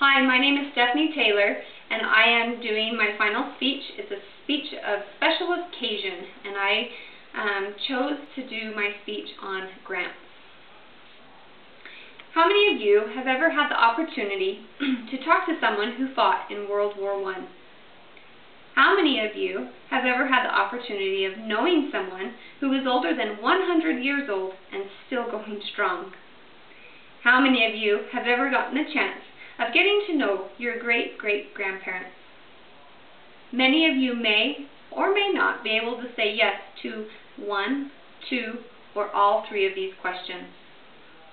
Hi, my name is Stephanie Taylor, and I am doing my final speech. It's a speech of special occasion, and I chose to do my speech on Gramps. How many of you have ever had the opportunity to talk to someone who fought in World War I? How many of you have ever had the opportunity of knowing someone who is older than 100 years old and still going strong? How many of you have ever gotten a chance of getting to know your great-great-grandparents? Many of you may or may not be able to say yes to one, two, or all three of these questions.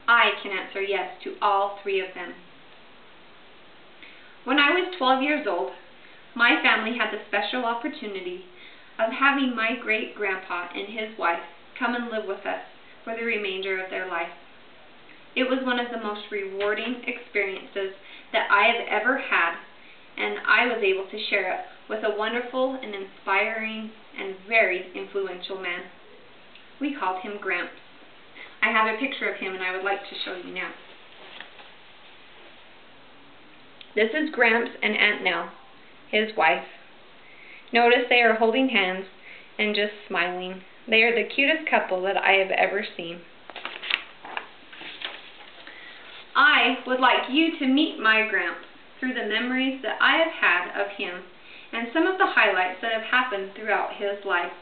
I can answer yes to all three of them. When I was 12 years old, my family had the special opportunity of having my great-grandpa and his wife come and live with us for the remainder of their life. It was one of the most rewarding experiences that I have ever had, and I was able to share it with a wonderful and inspiring and very influential man. We called him Gramps. I have a picture of him and I would like to show you now. This is Gramps and Aunt Nell, his wife. Notice they are holding hands and just smiling. They are the cutest couple that I have ever seen. I would like you to meet my Gramps through the memories that I have had of him and some of the highlights that have happened throughout his life.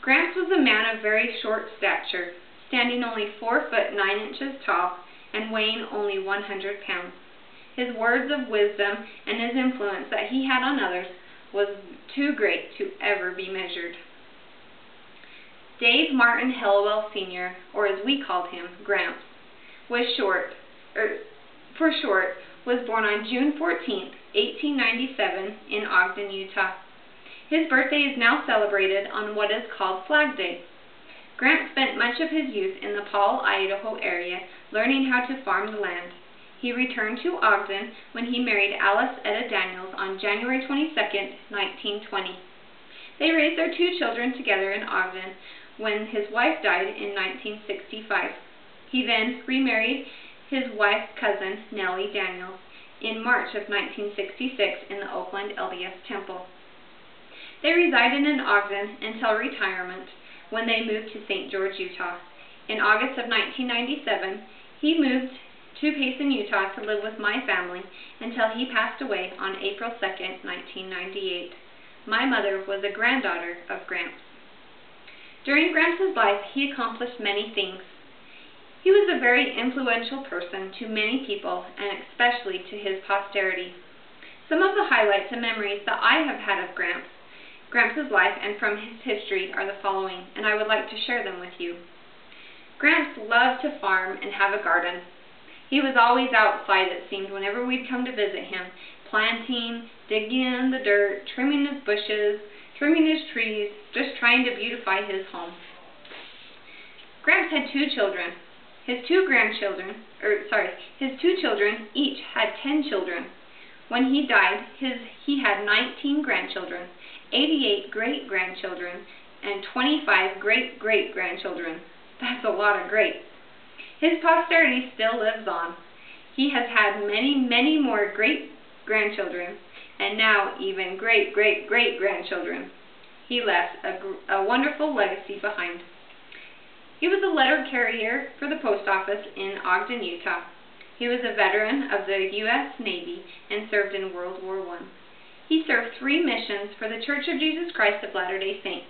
Gramps was a man of very short stature, standing only 4 foot 9 inches tall and weighing only 100 pounds. His words of wisdom and his influence that he had on others was too great to ever be measured. Dave Martin Hellwell Sr., or as we called him, Gramps, was born on June 14, 1897 in Ogden, Utah. His birthday is now celebrated on what is called Flag Day. Gramps spent much of his youth in the Paul, Idaho area learning how to farm the land. He returned to Ogden when he married Alice Etta Daniels on January 22, 1920. They raised their 2 children together in Ogden when his wife died in 1965. He then remarried his wife's cousin, Nellie Daniels, in March of 1966 in the Oakland LDS Temple. They resided in Ogden until retirement when they moved to St. George, Utah. In August of 1997, he moved to Payson, Utah to live with my family until he passed away on April 2, 1998. My mother was a granddaughter of Gramps. During Gramps' life, he accomplished many things. He was a very influential person to many people and especially to his posterity. Some of the highlights and memories that I have had of Gramps' life and from his history are the following, and I would like to share them with you. Gramps loved to farm and have a garden. He was always outside, it seemed, whenever we'd come to visit him, planting, digging in the dirt, trimming his bushes, trimming his trees, just trying to beautify his home. Gramps had 2 children. His two children each had 10 children. When he died, he had 19 grandchildren, 88 great-grandchildren, and 25 great-great-grandchildren. That's a lot of great. His posterity still lives on. He has had many, many more great-grandchildren, and now even great-great-great-grandchildren. He left a wonderful legacy behind. He was a letter carrier for the post office in Ogden, Utah. He was a veteran of the U.S. Navy and served in World War I. He served 3 missions for the Church of Jesus Christ of Latter-day Saints.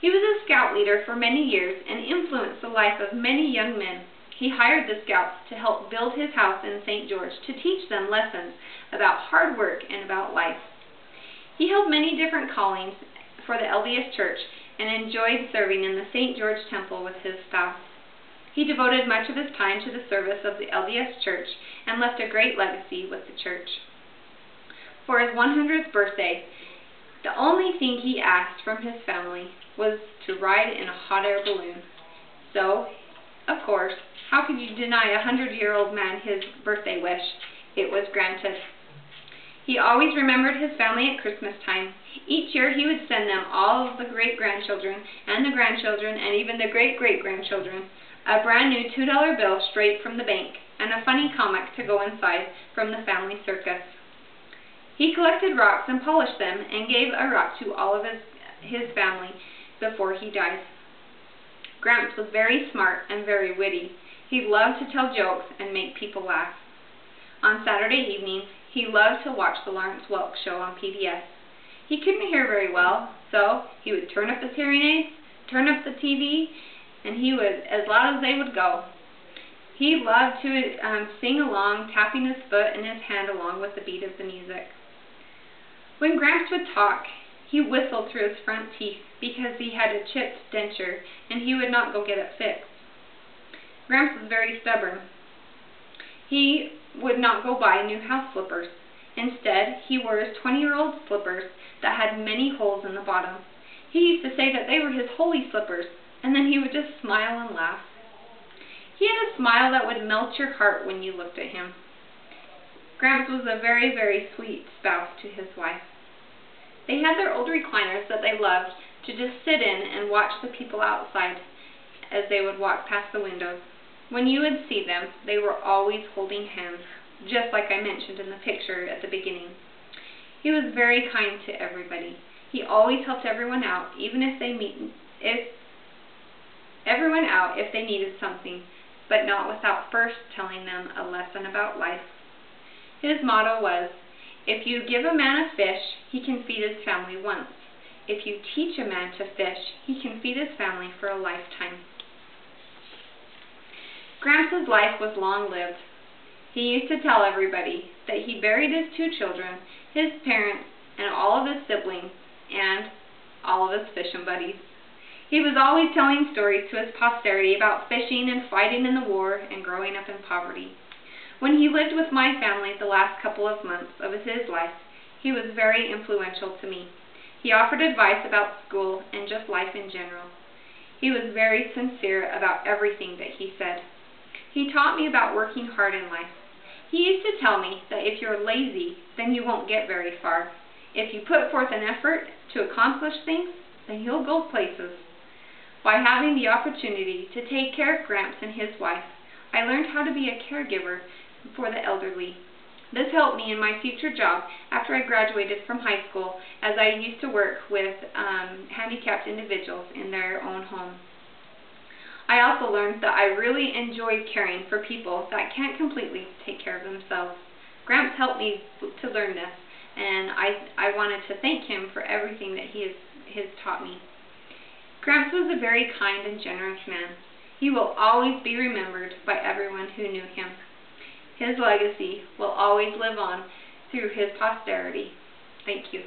He was a scout leader for many years and influenced the life of many young men. He hired the scouts to help build his house in St. George to teach them lessons about hard work and about life. He held many different callings for the LDS Church and enjoyed serving in the St. George Temple with his spouse. He devoted much of his time to the service of the LDS Church and left a great legacy with the church. For his 100th birthday, the only thing he asked from his family was to ride in a hot air balloon. So, of course, how could you deny a 100-year-old man his birthday wish? It was granted. He always remembered his family at Christmas time. Each year he would send them, all of the great-grandchildren and the grandchildren and even the great-great-grandchildren, a brand new $2 bill straight from the bank. and a funny comic to go inside from the family circus. He collected rocks and polished them and gave a rock to all of his family before he died. Gramps was very smart and very witty. He loved to tell jokes and make people laugh. On Saturday evenings, he loved to watch the Lawrence Welk Show on PBS. He couldn't hear very well, so he would turn up his hearing aids, turn up the TV, and he was as loud as they would go. He loved to sing along, tapping his foot and his hand along with the beat of the music. When Gramps would talk, he whistled through his front teeth because he had a chipped denture and he would not go get it fixed. Gramps was very stubborn. He would not go buy new house slippers. Instead, he wore his 20-year-old slippers that had many holes in the bottom. He used to say that they were his holy slippers, and then he would just smile and laugh. He had a smile that would melt your heart when you looked at him. Gramps was a very, very sweet spouse to his wife. They had their old recliners that they loved to just sit in and watch the people outside as they would walk past the windows. When you would see them, they were always holding hands, just like I mentioned in the picture at the beginning. He was very kind to everybody. He always helped everyone out, even if they needed something, but not without first telling them a lesson about life. His motto was, "If you give a man a fish, he can feed his family once. If you teach a man to fish, he can feed his family for a lifetime." Gramps' life was long-lived. He used to tell everybody that he buried his 2 children, his parents, and all of his siblings, and all of his fishing buddies. He was always telling stories to his posterity about fishing and fighting in the war and growing up in poverty. When he lived with my family the last couple of months of his life, he was very influential to me. He offered advice about school and just life in general. He was very sincere about everything that he said. He taught me about working hard in life. He used to tell me that if you're lazy, then you won't get very far. If you put forth an effort to accomplish things, then you'll go places. By having the opportunity to take care of Gramps and his wife, I learned how to be a caregiver for the elderly. This helped me in my future job after I graduated from high school, as I used to work with handicapped individuals in their own home. I also learned that I really enjoyed caring for people that can't completely take care of themselves. Gramps helped me to learn this, and I wanted to thank him for everything that he has taught me. Gramps was a very kind and generous man. He will always be remembered by everyone who knew him. His legacy will always live on through his posterity. Thank you.